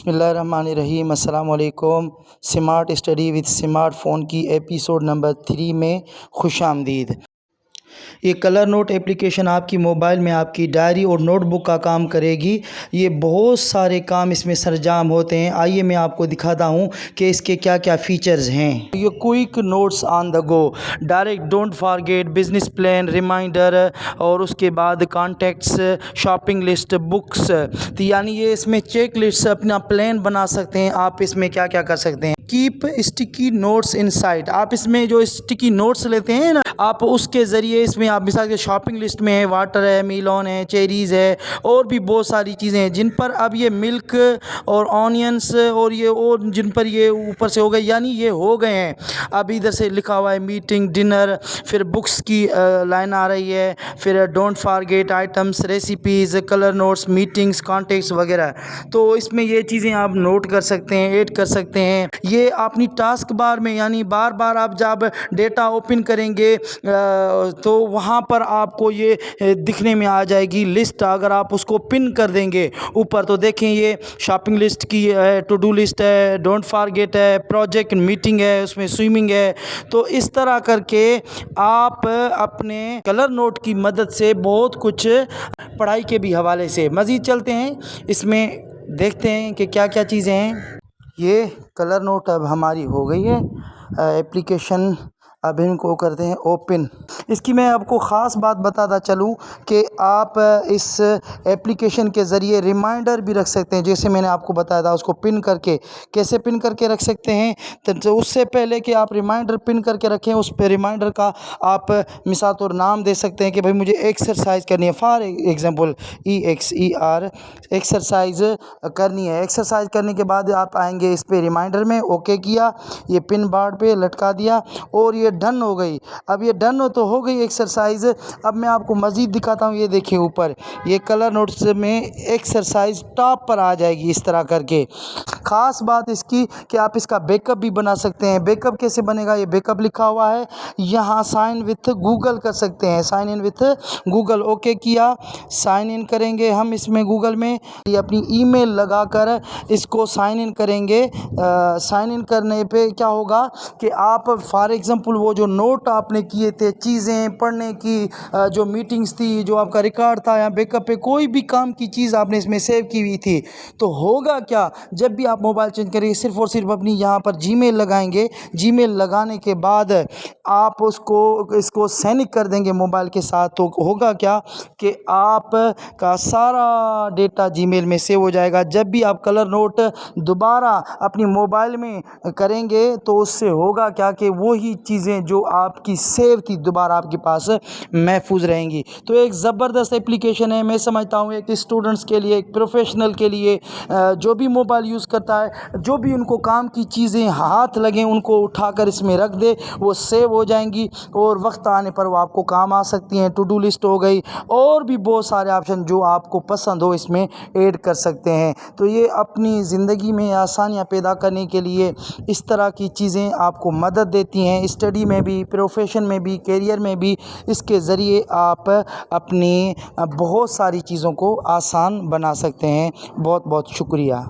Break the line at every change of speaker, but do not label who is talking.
बिस्मिल्लाहिर्रहमानिर्रहीम। अस्सलाम वालेकुम। Smart study with smart phone की एपिसोड नंबर 3 में खुश आमदीद। ये कलर नोट एप्लीकेशन आपकी मोबाइल में आपकी डायरी और नोटबुक का काम करेगी। ये बहुत सारे काम इसमें सरंजाम होते हैं। आइए मैं आपको दिखाता हूँ कि इसके क्या क्या फ़ीचर्स हैं। ये quick notes on the go, direct, don't forget, business plan, reminder और उसके बाद कॉन्टैक्ट्स, शॉपिंग लिस्ट, बुक्स। तो यानी ये इसमें चेक लिस्ट, अपना प्लान बना सकते हैं। आप इसमें क्या क्या कर सकते हैं। कीप स्टिकी नोट्स इनसाइड, आप इसमें जो स्टिकी नोट्स लेते हैं ना, आप उसके ज़रिए इसमें आप मिसाल के शॉपिंग लिस्ट में है, वाटर है, मीलोन है, चेरीज़ है और भी बहुत सारी चीज़ें हैं जिन पर अब ये मिल्क और ऑनियंस और ये और जिन पर ये ऊपर से हो गए, यानी ये हो गए हैं। अब इधर से लिखा हुआ है मीटिंग, डिनर, फिर बुक्स की लाइन आ रही है, फिर don't forget items, recipes, colour notes, meetings, contacts वगैरह। तो इसमें ये चीज़ें आप नोट कर सकते हैं, ऐड कर सकते हैं। ये अपनी टास्क बार में, यानी बार बार आप जब डेटा ओपन करेंगे तो वहाँ पर आपको ये दिखने में आ जाएगी लिस्ट। अगर आप उसको पिन कर देंगे ऊपर तो देखें ये शॉपिंग लिस्ट की है, टू डू लिस्ट है, डोंट फॉरगेट है, प्रोजेक्ट मीटिंग है, उसमें स्विमिंग है। तो इस तरह करके आप अपने कलर नोट की मदद से बहुत कुछ पढ़ाई के भी हवाले से मज़ीद चलते हैं। इसमें देखते हैं कि क्या क्या चीज़ें हैं। ये कलर नोट अब हमारी हो गई है एप्लीकेशन। अब इनको करते हैं ओपन। इसकी मैं आपको ख़ास बात बताता चलूँ कि आप इस एप्लीकेशन के ज़रिए रिमाइंडर भी रख सकते हैं। जैसे मैंने आपको बताया था, उसको पिन करके कैसे पिन करके रख सकते हैं। तो उससे पहले कि आप रिमाइंडर पिन करके रखें, उस पर रिमाइंडर का आप मिसाल तौर नाम दे सकते हैं कि भाई मुझे एक्सरसाइज करनी है, फॉर एग्ज़ाम्पल EXER, एक्सरसाइज करनी है। एक्सरसाइज करने के बाद आप आएंगे इस पर रिमाइंडर में, ओके किया, ये पिन बार पे लटका दिया और ये डन हो गई। अब ये डन तो हो गई एक्सरसाइज। अब मैं आपको मज़ीद दिखाता हूँ। ये देखिए ऊपर ये कलर नोट्स में एक्सरसाइज टॉप पर आ जाएगी इस तरह करके। ख़ास बात इसकी कि आप इसका बैकअप भी बना सकते हैं। बैकअप कैसे बनेगा, ये बैकअप लिखा हुआ है यहाँ, साइन विथ गूगल कर सकते हैं, sign in with Google. Okay किया, साइन इन करेंगे हम इसमें गूगल में। ये अपनी ईमेल लगाकर इसको साइन इन करेंगे। साइन इन करने पे क्या होगा कि आप फॉर एग्ज़ाम्पल वो जो नोट आपने किए थे, चीज़ें पढ़ने की, जो मीटिंग्स थी, जो आपका रिकॉर्ड था या बैकअप पे कोई भी काम की चीज़ आपने इसमें सेव की हुई थी, तो होगा क्या, जब भी आप मोबाइल चेंज करेंगे सिर्फ़ और सिर्फ अपनी यहाँ पर जीमेल लगाएंगे। जीमेल लगाने के बाद आप इसको सैनिक कर देंगे मोबाइल के साथ, तो होगा क्या कि आप का सारा डेटा जीमेल में सेव हो जाएगा। जब भी आप कलर नोट दोबारा अपनी मोबाइल में करेंगे तो उससे होगा क्या कि वही चीज़ें जो आपकी सेव थी दोबारा आपके पास महफूज रहेंगी। तो एक ज़बरदस्त एप्लीकेशन है। मैं समझता हूँ एक स्टूडेंट्स के लिए, एक प्रोफेशनल के लिए, जो भी मोबाइल यूज़ करता है, जो भी उनको काम की चीज़ें हाथ लगें उनको उठाकर इसमें रख दे, वो सेव हो जाएंगी और वक्त आने पर वो आपको काम आ सकती हैं। टू डू लिस्ट हो गई और भी बहुत सारे ऑप्शन जो आपको पसंद हो इसमें ऐड कर सकते हैं। तो ये अपनी ज़िंदगी में आसानियाँ पैदा करने के लिए इस तरह की चीज़ें आपको मदद देती हैं। स्टडी में भी, प्रोफेशन में भी, करियर में भी इसके ज़रिए आप अपनी बहुत सारी चीज़ों को आसान बना सकते हैं। बहुत बहुत शुक्रिया।